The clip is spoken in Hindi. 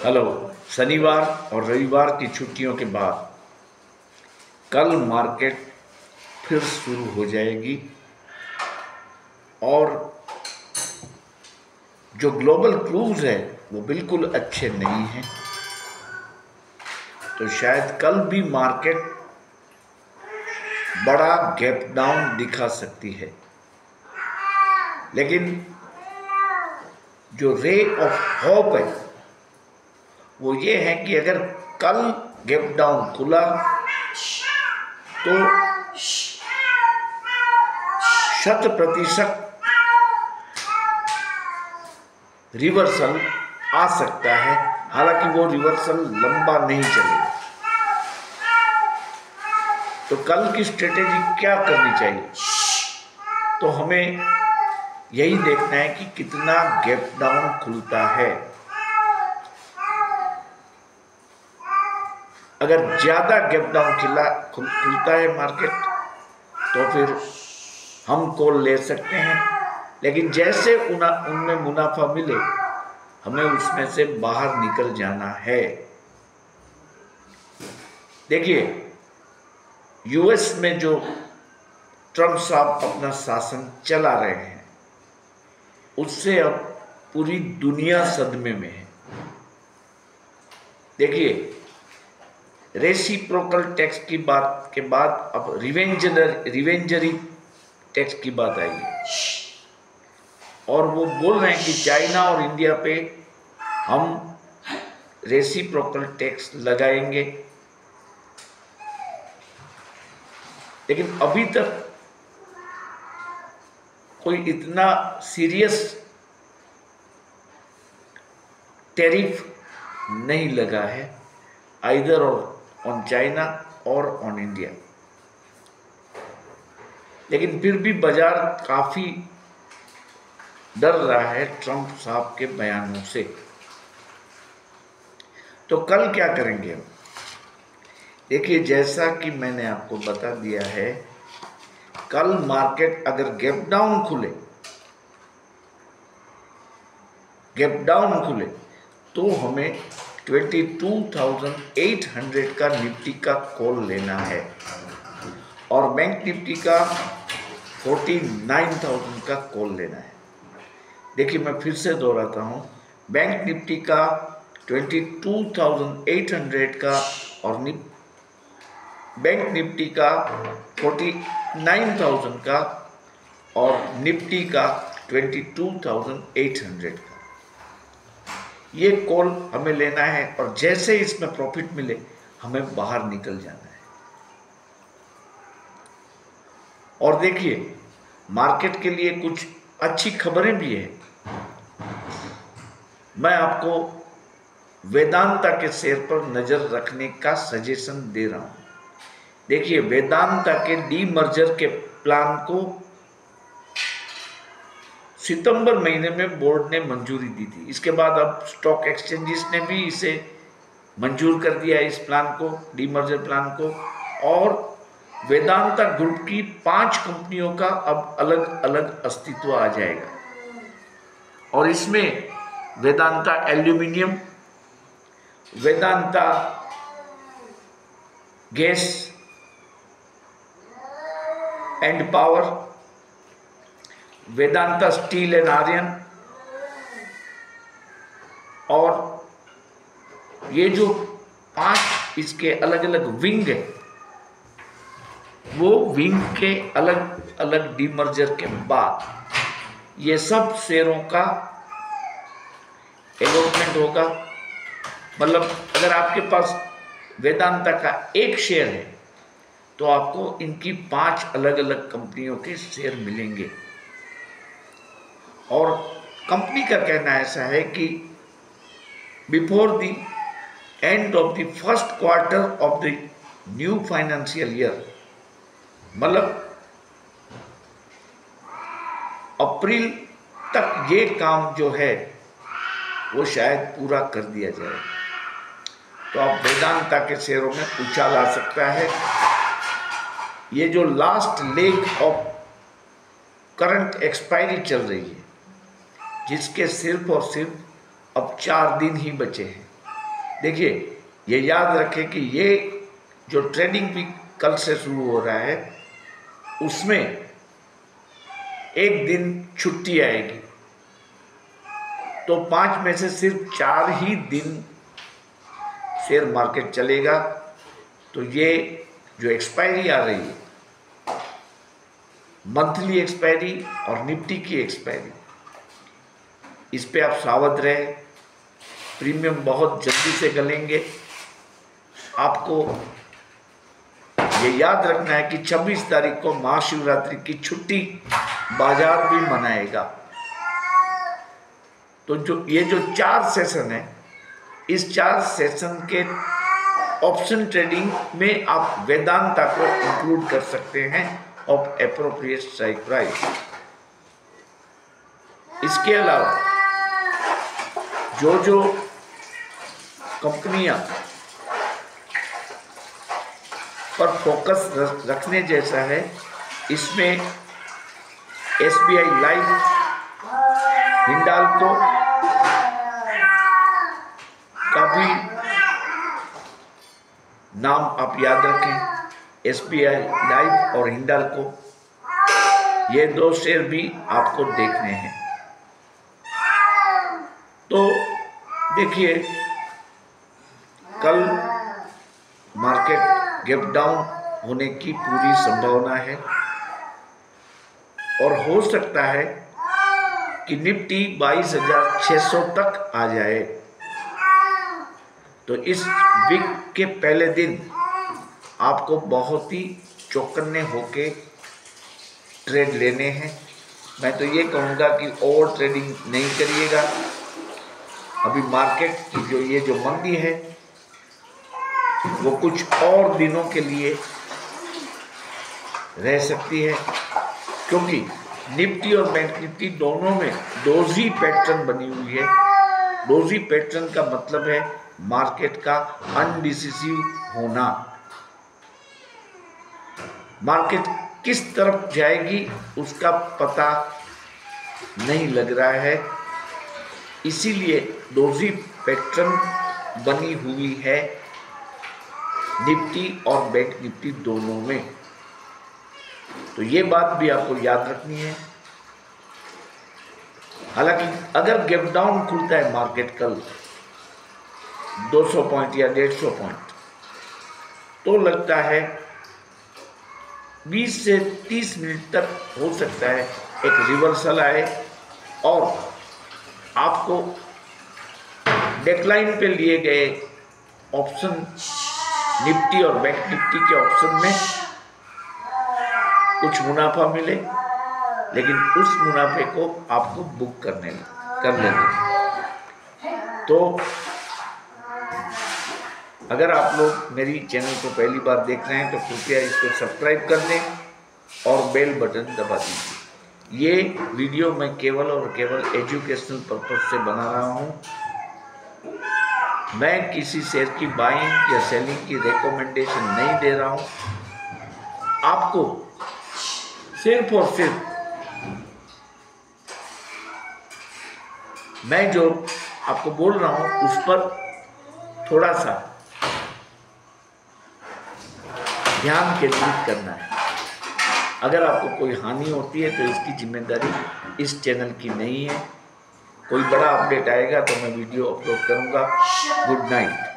हेलो। शनिवार और रविवार की छुट्टियों के बाद कल मार्केट फिर शुरू हो जाएगी और जो ग्लोबल क्रूज है वो बिल्कुल अच्छे नहीं हैं, तो शायद कल भी मार्केट बड़ा गैप डाउन दिखा सकती है। लेकिन जो रे ऑफ होप है वो ये है कि अगर कल गैप डाउन खुला तो 100% रिवर्सल आ सकता है। हालांकि वो रिवर्सल लंबा नहीं चलेगा। तो कल की स्ट्रेटेजी क्या करनी चाहिए? तो हमें यही देखना है कि कितना गैप डाउन खुलता है। अगर ज़्यादा गैप डाउन खुलता है मार्केट तो फिर हम कॉल ले सकते हैं, लेकिन जैसे उनमें मुनाफा मिले हमें उसमें से बाहर निकल जाना है। देखिए, यूएस में जो ट्रम्प साहब अपना शासन चला रहे हैं उससे अब पूरी दुनिया सदमे में है। देखिए, रेसिप्रोकल टैक्स की बात के बाद अब रिवेंजरी टैक्स की बात आई है और वो बोल रहे हैं कि चाइना और इंडिया पे हम रेसिप्रोकल टैक्स लगाएंगे। लेकिन अभी तक कोई इतना सीरियस टैरिफ नहीं लगा है आइदर ऑन चाइना और ऑन इंडिया। लेकिन फिर भी बाजार काफ़ी डर रहा है ट्रम्प साहब के बयानों से। तो कल क्या करेंगे हम? देखिए, जैसा कि मैंने आपको बता दिया है, कल मार्केट अगर गैप डाउन खुले तो हमें 22,800 का निफ्टी का कॉल लेना है और बैंक निफ्टी का 49,000 का कॉल लेना है। देखिए, मैं फिर से दोहराता हूँ, बैंक निफ्टी का 22,800 का और बैंक निफ्टी का 49,000 का और निफ्टी का 22,800 का ये कॉल हमें लेना है और जैसे इसमें प्रॉफिट मिले हमें बाहर निकल जाना है। और देखिए, मार्केट के लिए कुछ अच्छी खबरें भी है। मैं आपको वेदांता के शेयर पर नजर रखने का सजेशन दे रहा हूं। देखिए, वेदांता के डीमर्जर के प्लान को सितंबर महीने में बोर्ड ने मंजूरी दी थी। इसके बाद अब स्टॉक एक्सचेंजेस ने भी इसे मंजूर कर दिया, इस प्लान को, डीमर्जर प्लान को। और वेदांता ग्रुप की 5 कंपनियों का अब अलग अलग अस्तित्व आ जाएगा और इसमें Vedanta aluminium, Vedanta gas and power, Vedanta steel and iron और ये जो 5 इसके अलग अलग विंग है, वो विंग के अलग अलग डीमर्जर के बाद ये सब शेयरों का अलॉटमेंट होगा। मतलब अगर आपके पास वेदांता का एक शेयर है तो आपको इनकी 5 अलग अलग कंपनियों के शेयर मिलेंगे। और कंपनी का कहना ऐसा है कि before the end of the first quarter of the new financial year, मतलब अप्रैल तक ये काम जो है वो शायद पूरा कर दिया जाए। तो आप वेदांता के शेयरों में उछाल आ सकता है। ये जो last leg of current expiry चल रही है, जिसके सिर्फ और सिर्फ अब 4 दिन ही बचे हैं, देखिए, ये याद रखें कि ये जो ट्रेडिंग भी कल से शुरू हो रहा है उसमें एक दिन छुट्टी आएगी, तो 5 में से सिर्फ 4 ही दिन शेयर मार्केट चलेगा। तो ये जो एक्सपायरी आ रही है, मंथली एक्सपायरी और निफ्टी की एक्सपायरी, इस पे आप सावध रहें। प्रीमियम बहुत जल्दी से गलेंगे। आपको ये याद रखना है कि 26 तारीख को महाशिवरात्रि की छुट्टी बाजार भी मनाएगा। तो ये जो 4 सेशन है, इस 4 सेशन के ऑप्शन ट्रेडिंग में आप वेदांता को इंक्लूड कर सकते हैं ऑफ एप्रोप्रिएट स्ट्राइक प्राइस। इसके अलावा जो कंपनियां पर फोकस रखने जैसा है, इसमें SBI लाइफ, हिंडाल्को का भी नाम आप याद रखें। SBI लाइफ और हिंडाल्को, ये 2 शेयर भी आपको देखने हैं। तो देखिए, कल मार्केट गैप डाउन होने की पूरी संभावना है और हो सकता है कि निफ्टी 22,600 तक आ जाए। तो इस वीक के पहले दिन आपको बहुत ही चौकन्ने होके ट्रेड लेने हैं। मैं तो ये कहूँगा कि ओवर ट्रेडिंग नहीं करिएगा। अभी मार्केट की जो मंदी है वो कुछ और दिनों के लिए रह सकती है, क्योंकि निफ्टी और बैंक निफ्टी दोनों में डोजी पैटर्न बनी हुई है। डोजी पैटर्न का मतलब है मार्केट का अनडिसिसिव होना। मार्केट किस तरफ जाएगी उसका पता नहीं लग रहा है, इसीलिए डोजी पैटर्न बनी हुई है निफ्टी और बैंक निफ्टी दोनों में। तो ये बात भी आपको याद रखनी है। हालांकि अगर गैप डाउन खुलता है मार्केट कल 200 पॉइंट या 150 पॉइंट, तो लगता है 20 से 30 मिनट तक हो सकता है एक रिवर्सल आए और आपको डेक्लाइन पे लिए गए ऑप्शन निफ्टी और बैंक निफ्टी के ऑप्शन में कुछ मुनाफा मिले, लेकिन उस मुनाफे को आपको बुक कर लेना। तो अगर आप लोग मेरी चैनल को पहली बार देख रहे हैं तो कृपया इसको सब्सक्राइब कर दें और बेल बटन दबा दीजिए। ये वीडियो मैं केवल और केवल एजुकेशनल पर्पस से बना रहा हूँ। मैं किसी शेयर की बाइंग या सेलिंग की रिकमेंडेशन नहीं दे रहा हूँ। आपको सिर्फ और सिर्फ मैं जो आपको बोल रहा हूँ उस पर थोड़ा सा ध्यान केंद्रित करना है। अगर आपको कोई हानि होती है तो इसकी जिम्मेदारी इस चैनल की नहीं है। कोई बड़ा अपडेट आएगा तो मैं वीडियो अपलोड करूँगा। Good night.